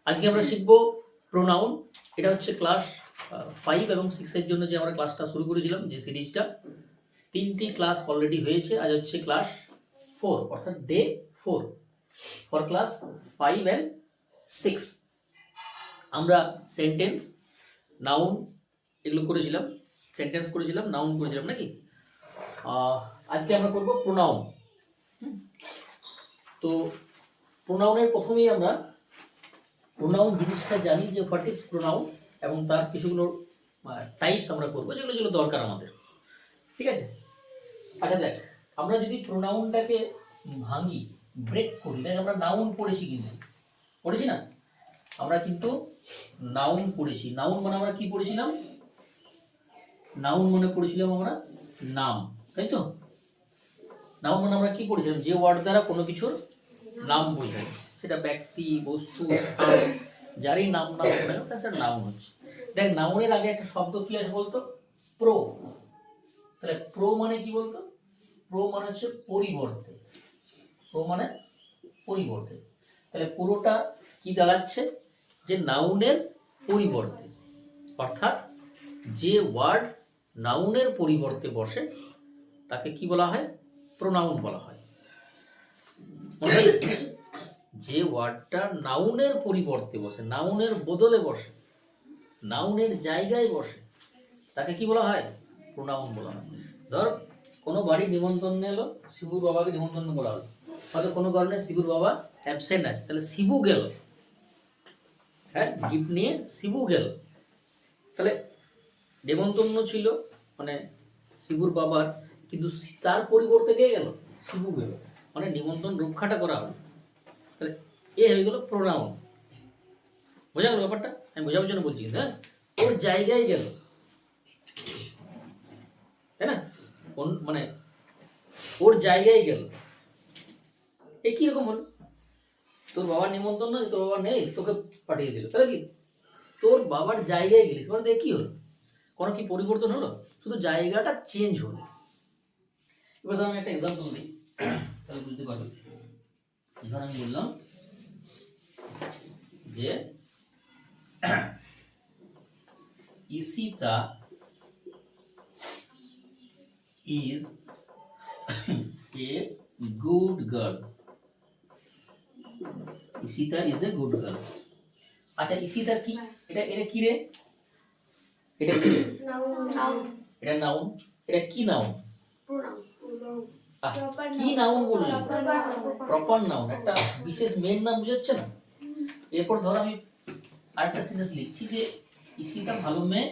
আজকে আমরা শিখব প্রোনাউন। এটা হচ্ছে ক্লাস 5 এবং 6 এর জন্য যে আমরা ক্লাসটা শুরু করেছিলাম, যে সিরিজটা 3টি ক্লাস অলরেডি হয়েছে। আজ হচ্ছে ক্লাস 4, অর্থাৎ ডে 4 ফর ক্লাস 5 অ্যান্ড 6। আমরা সেন্টেন্স, নাউন এগুলো করেছিলাম, সেন্টেন্স করেছিলাম, নাউন করেছিলাম নাকি। আজকে আমরা করব প্রোনাউন। তো প্রোনাউনের প্রথমেই আমরা প্রোনাউন জিনিসটা জানি যে হোয়াট ইজ প্রোনাউন, এবং তার কিছুগুলো টাইপস আমরা করবো যেগুলো দরকার আমাদের। ঠিক আছে, আচ্ছা দেখ, আমরা যদি প্রোনাউনটাকে ভাঙি, ব্রেক করি, দেখ আমরা নাউন পড়েছি, কিন্তু পড়েছি না, আমরা কিন্তু নাউন পড়েছি। নাউন মানে আমরা কি পড়েছিলাম? নাউন মানে পড়েছিলাম আমরা নাম, তাই তো। নাউন মানে আমরা কি পড়েছিলাম? যে ওয়ার্ড দ্বারা কোনো কিছুর নাম বোঝায়, সেটা ব্যক্তি, বস্তু, স্থান, যারই নাম না হোক না কেন, সেটা নাউন হচ্ছে। দেখ, নাউনের আগে একটা শব্দ কি আছে বলতো? প্রো। তাহলে প্রো মানে কি বলতো? প্রো মানে হচ্ছে পরিবর্তে। প্রো মানে পরিবর্তে। তাহলে পুরোটা কি দাঁড়াচ্ছে? যে নাউনের পরিবর্তে, অর্থাৎ যে ওয়ার্ড নাউনের পরিবর্তে বসে তাকে কি বলা হয়? প্রোনাউন বলা হয়। যে ওয়ার্ডটা নাউনের পরিবর্তে বসে, নাউনের বদলে বসে, নাউনের জায়গায় বসে, তাকে কি বলা হয়? প্রোনাউন বলা হয়। ধর কোনো বাড়ির নিমন্ত্রণ এলো, শিবুর বাবাকে নিমন্ত্রণ বলা হলো, হয়তো কোনো কারণে শিবুর বাবা অ্যাবসেন্ট আছে, তাহলে শিবু গেল, হ্যাঁ, গিফট নিয়ে শিবু গেল। তাহলে নিমন্ত্রণ ছিল মানে শিবুর বাবার, কিন্তু তার পরিবর্তে কে গেল? শিবু গেল, মানে নিমন্ত্রণ রক্ষাটা করা হলো। তাহলে এ হয়ে গেল প্রোনাউন। বোঝা গেল ব্যাপারটা? আমি বোঝাবার জন্য বলছি, হ্যাঁ, ওর জায়গায় গেল, তাই না? মানে ওর জায়গায় গেল। এই কিরকম হলো? তোর বাবার নিমন্ত্রণ নয়, তোর বাবা নেই, তোকে পাঠিয়ে দিল, তাহলে কি তোর বাবার জায়গায় গেলিস, মানে কি হলো? কোনো কি পরিবর্তন হলো? শুধু জায়গাটা চেঞ্জ হলো। এবার ধর আমি একটা এক্সাম্পল দিই, তাহলে বুঝতে পারবে। ধর আমি বললাম যে Isita is a good girl. Isita is a good girl. আচ্ছা, ইসিতা কি? এটা এটা কি রে? এটা কি? এটা নাউন। এটা কি নাউন? কি নাউন বললি? প্রপার নাউন, একটা বিশেষ মেন নাম বুঝাচ্ছে না। এরপর ধর আমি আরেকটা সেন্টেন্স লিখছি যে ইসিতা ভালো মেয়ে,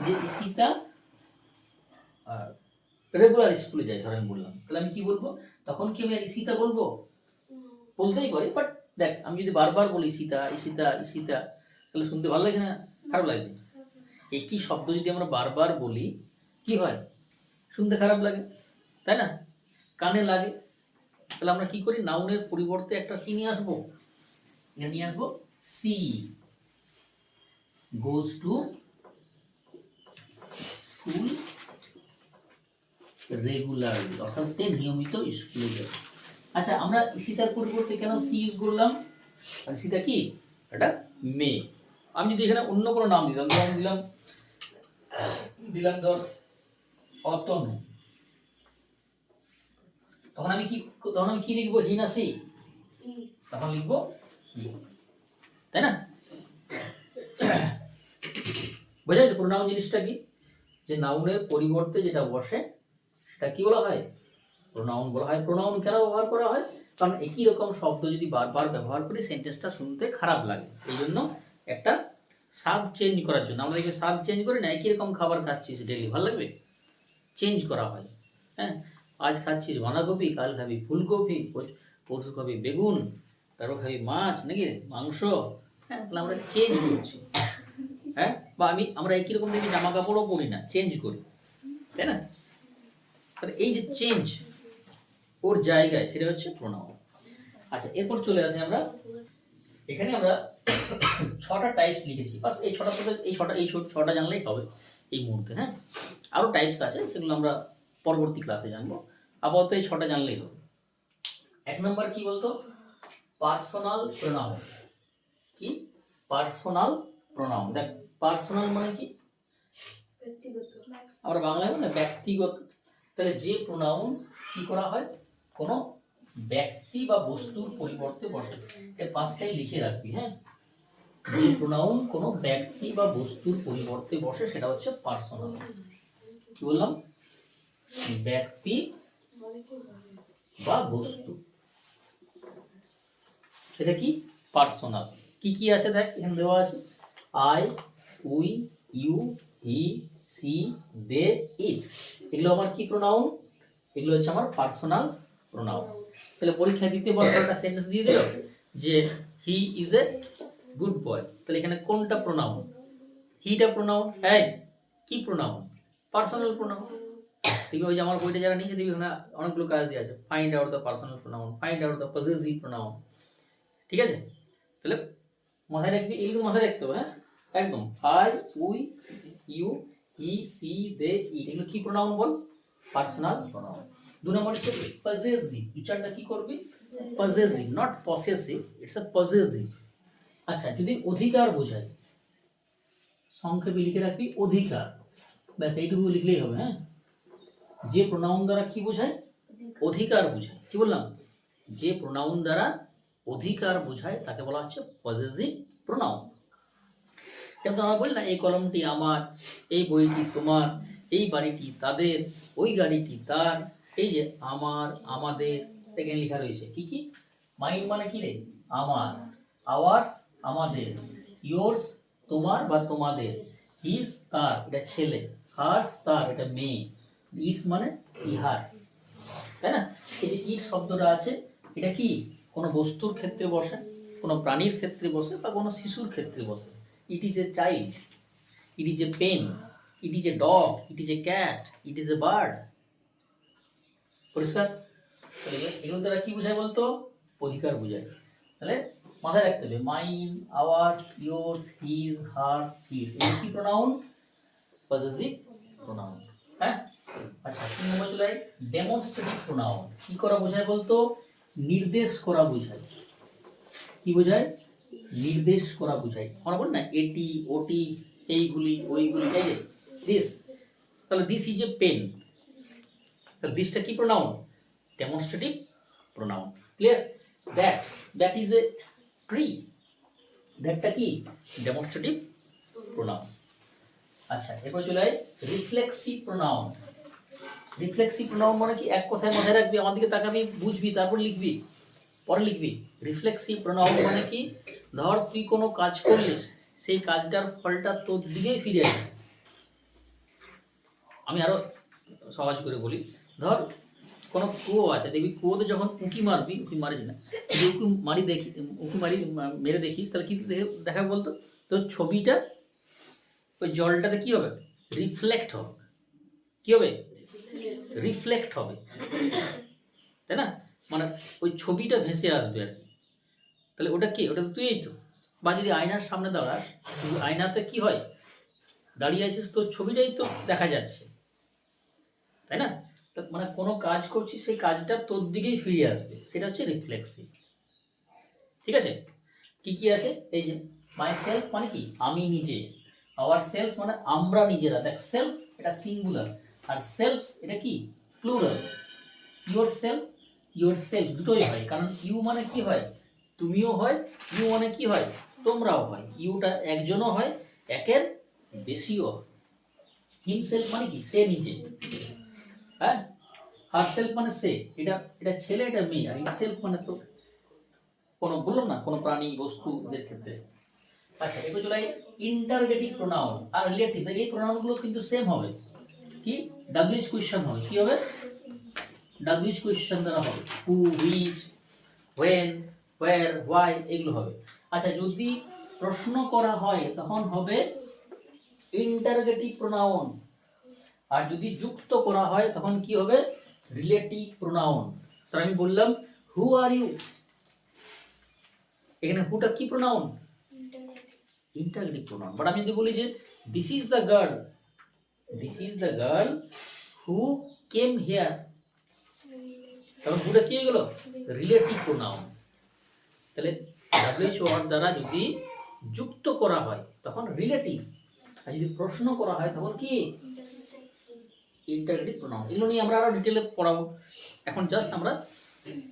যে ইসিতা রেগুলার স্কুলে যায়, ধর আমি বললাম, তাহলে আমি কি বলবো? তখন কি আমি আর ইসিতা বলবো? বলতেই পারি, বাট দেখ, আমি যদি বারবার বলি ইসিতা ইসিতা ইসিতা, তাহলে শুনতে ভালো লাগছে না, খারাপ লাগছে? একই শব্দ যদি আমরা বারবার বলি কি হয়? শুনতে খারাপ লাগে, তাই না? কানে লাগে। তাহলে আমরা কি করি? নাউনের পরিবর্তে একটা কি নিয়ে আসবো? নিয়ে আসবো she, goes to school regularly, অর্থাৎ নিয়মিত স্কুলে যায়। আচ্ছা, আমরা সীতার পরিবর্তে কেন সি ইউজ করলাম? মানে সীতা কি? এটা মেয়ে। আমি যদি এখানে অন্য কোনো নাম দিলাম, আমি দিলাম ধর অতনু, তখন আমি কি লিখবো? হি না সি? তখন লিখবো হি, তাই না? বোঝা যাচ্ছে প্রোনাউন জিনিসটা কি? যে নাউনের পরিবর্তে যেটা বসে সেটা কি বলা হয়? প্রোনাউন বলা হয়। প্রোনাউন কেন ব্যবহার করা হয়? কারণ একই রকম শব্দ যদি বারবার ব্যবহার করি সেন্টেন্সটা শুনতে খারাপ লাগে, এই জন্য একটা স্বাদ চেঞ্জ করার জন্য। আমরা দেখি স্বাদ চেঞ্জ করি না, একই রকম খাবার খাচ্ছিস ডেলি, ভালো লাগবে? চেঞ্জ করা হয়, হ্যাঁ। আজ খাচ্ছিস বাঁধাকপি, কাল খাবি ফুলকপি, পরশু খাবি বেগুন, তারপর খাবি মাছ, নাকি মাংস, হ্যাঁ। তাহলে আমরা চেঞ্জ করছি, হ্যাঁ। বা আমরা একই রকম দেখি জামা কাপড়ও পরি না, চেঞ্জ করি, তাই না? তাহলে এই যে চেঞ্জ ওর জায়গায়, সেটা হচ্ছে প্রোনাউন। আচ্ছা, এরপর চলে আসি আমরা, এখানে আমরা 6টা টাইপস লিখেছি, বাস এই 6টা জানলেই হবে এই মুহূর্তে, হ্যাঁ। আরও টাইপস আছে, সেগুলো আমরা পরবর্তী ক্লাসে জানবো। আপাতত এই 6টা জানলেই হবে। 1 নম্বর কি বলতো? Personal pronoun. কি? Personal pronoun. দেখ পার্সোনাল মানে কি, আমরা বাংলায় বলি না ব্যক্তিগত। তাহলে যে প্রোনাউন কি করা হয়, কোনো ব্যক্তি বা বস্তুর পরিবর্তে বসে, এর পাঁচটাই লিখে রাখবি। হ্যাঁ, যে প্রোনাউন কোনো ব্যক্তি বা বস্তুর পরিবর্তে বসে সেটা হচ্ছে পার্সোনাল। কি বললাম, ব্যক্তি বা বস্তু, সেটা কি পার্সোনাল। কি কি আছে দেখ, এখানে দেওয়া আছে I, we, you, he, she, they, it. এগুলো আমার কি প্রোনাউন, এগুলো হচ্ছে আমার পার্সোনাল প্রোনাউন। তাহলে পরীক্ষা দিতে বড় একটা সেন্টেন্স দিয়ে দিল যে he is a good boy, তাহলে এখানে কোনটা প্রোনাউন, হিটা প্রোনাউন। হ্যাঁ, কি প্রোনাউন, পার্সোনাল প্রোনাউন। দেখবি ওই যে আমার বইটা যারা নিচে দেখবি ওখানে অনেকগুলো কাজ দিয়ে আছে, find out the personal pronoun, find out the possessive pronoun. ঠিক আছে, তাহলে মাথায় রাখবি, এগুলো মাথায় রাখতে হবে। হ্যাঁ একদম, I, we, you, he, she, they, it, এগুলো কি প্রোনাউন বল, পার্সোনাল প্রোনাউন। 2 নম্বর হচ্ছে পজেসিভ, উচ্চারণটা কি করবি, possessive, not possessive, it's a possessive. আচ্ছা, যদি অধিকার বোঝায়, সংক্ষেপে লিখে রাখবি অধিকার, ব্যাস এইটুকু লিখলেই হবে। হ্যাঁ, যে প্রোনাউন দ্বারা কি বোঝায়, অধিকার বোঝায়। কি বললাম, যে প্রোনাউন দ্বারা অধিকার বোঝায় তাকে বলা হচ্ছে পজেসিভ প্রোনাউন। কিন্তু আমরা বলি না এই কলমটি আমার, এই বইটি তোমার, এই বাড়িটি তাদের, ওই গাড়িটি তার। এই যে আমার, আমাদের, এখানে লেখা রয়েছে কি কি, মাইন মানে কি রে, আমার, আওয়ার্স আমাদের, ইয়োর্স তোমার বা তোমাদের, হিজ তার, এটা ছেলে, হার্স তার, এটা মেয়ে, ইটস মানে ইহার। তাই না, এই যে ইট শব্দটা আছে, এটা কি কোনো বস্তুর ক্ষেত্রে বসে, কোনো প্রাণীর ক্ষেত্রে বসে, বা কোনো শিশুর ক্ষেত্রে বসে। It is a child, it is a pen, it is a dog, it is a cat, it is a bird. পরিষ্কার, এগুলো দ্বারা কি বোঝায় বলতো, অধিকার বোঝায়। তাহলে মাথায় রাখতে হবে mine, ours, yours, his, hers, his, এগুলো কি প্রোনাউন, পজেসিভ প্রোনাউন। হ্যাঁ, আচ্ছা 3 নম্বর চলে ডেমনস্ট্রেটিভ প্রোনাউন। কি করা বোঝায় বলতো, নির্দেশ করা বোঝায়। কি বোঝায়, নির্দেশ করা বোঝায়। আমরা বলি না এটি, ওটি, এইগুলি, ওইগুলি, এই যে দিস, তাহলে দিস ইজ এ পেন, তাহলে দিসটা কি pronoun, demonstrative pronoun. Clear, that, that is a tree, দ্যাটটা কি ডেমনস্ট্রেটিভ প্রোনাউন। আচ্ছা, এরপর চলে আয় রিফ্লেক্সিভ প্রোনাউন। রিফ্লেক্সিভ প্রোনাউন মানে কি, এক কথায় মাথায় রাখবি, আমার দিকে তাকাবি, বুঝবি, তারপর লিখবি, পরে লিখবি। রিফ্লেক্সিভ প্রোনাউন মানে কি, ধর তুই কোনো কাজ করলিস, সেই কাজটার ফলটা তোর দিকেই ফিরে আসে। আমি আরো সহজ করে বলি, ধর কোনো কুয়ো আছে, দেখবি কুয়োতে যখন উঁকি মারবি, উঁকি মারিস না, যদি উঁকি মারি দেখি, উঁকি মারি মেরে দেখিস, তাহলে কি দেখা বলতো, তোর ছবিটা ওই জলটাতে কি হবে, রিফ্লেক্ট হবে। কি হবে, রিফ্লেক্ট হবে, তাই না, মানে ওই ছবিটা ভেসে আসবে আর কি। তাহলে ওটা কি, ওটা তো তুই তো। বা যদি আয়নার সামনে দাঁড়াস, আয়নাতে কি হয়, দাঁড়িয়ে আছিস, তোর ছবিটাই তো দেখা যাচ্ছে, তাই না, মানে কোনো কাজ করছিস, সেই কাজটা তোর দিকেই ফিরে আসবে, সেটা হচ্ছে রিফ্লেক্সিভ। ঠিক আছে, কি কি আছে, এই যে মাই সেলফ মানে কি, আমি নিজে, আওয়ার সেলফ মানে আমরা নিজেরা। দেখ সেলফ এটা সিঙ্গুলার, আর সেলফস এটা কি plural. Your self, your self দুটোই হয়, কারণ ইউ মানে কি হয়, তুমিও হয়, ইউ মানে কি হয়, তোমরাও হয়, ইউটা একজনও হয়, একের বেশিও হয়। হিমসেলফ মানে কি, সে নিজে। হ্যাঁ, হারসেলফ মানে সে, এটা এটা ছেলে, এটা মেয়ে, আর ইটসেলফ মানে তো কোনো, বললাম না, কোনো প্রাণী বস্তুদের ক্ষেত্রে। আচ্ছা, এবার চলে ইন্টারগেটিভ প্রোনাউন আর রিলেটিভ। এই প্রোনাউনগুলো কিন্তু সেম হবে, কি ডাব্লিউএইচ কোয়েশ্চন হবে। কি হবে, ডাব্লিউএইচ কোয়েশ্চন দ্বারা হবে, হু, হুইচ, হোয়েন, হোয়ার, হোয়াই, এগুলো হবে। আচ্ছা, যদি প্রশ্ন করা হয় তখন হবে ইন্টারগেটিভ প্রোনাউন, আর যদি যুক্ত করা হয় তখন কি হবে, রিলেটিভ প্রোনাউন। তাহলে আমি বললাম হু আর ইউ, এখানে হুটা কি প্রোনাউন, ইন্টারগেটিভ প্রোনাউন। বাট আমি যদি বলি যে this is the girl, this is the girl who came here, তখন হুটা কি হয়ে গেল, রিলেটিভ প্রোনাউন। তাহলে ডাব্লিউএইচ ওয়ার্ড দ্বারা যদি যুক্ত করা হয় তখন রিলেটিভ, আর যদি প্রশ্ন করা হয় তখন কি ইন্টারগেটিভ প্রোনাউন। এগুলো নিয়ে আমরা আরো ডিটেলে পড়াবো। এখন জাস্ট আমরা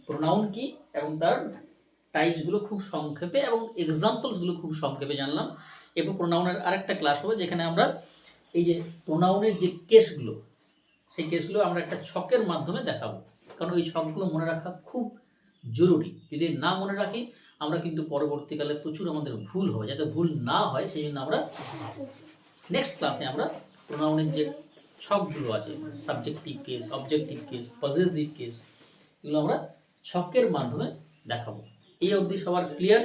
প্রোনাউন কি এবং তার টাইপসগুলো খুব সংক্ষেপে এবং এক্সাম্পলসগুলো খুব সংক্ষেপে জানলাম। এরপর প্রোনাউনের আরেকটা ক্লাস হবে যেখানে আমরা এই যে প্রোনাউনের যে কেসগুলো, সেই কেসগুলো আমরা একটা ছকের মাধ্যমে দেখাবো, কারণ ওই ছকগুলো মনে রাখা খুব জরুরি। যদি না মনে রাখি আমরা কিন্তু পরবর্তীকালে প্রচুর আমাদের ভুল হবে, যাতে ভুল না হয় সেই জন্য আমরা নেক্সট ক্লাসে আমরা প্রোনাউনের যে ছকগুলো আছে, subjective case, objective case, possessive case, এগুলো আমরা ছকের মাধ্যমে দেখাবো। এই অবধি সবার ক্লিয়ার?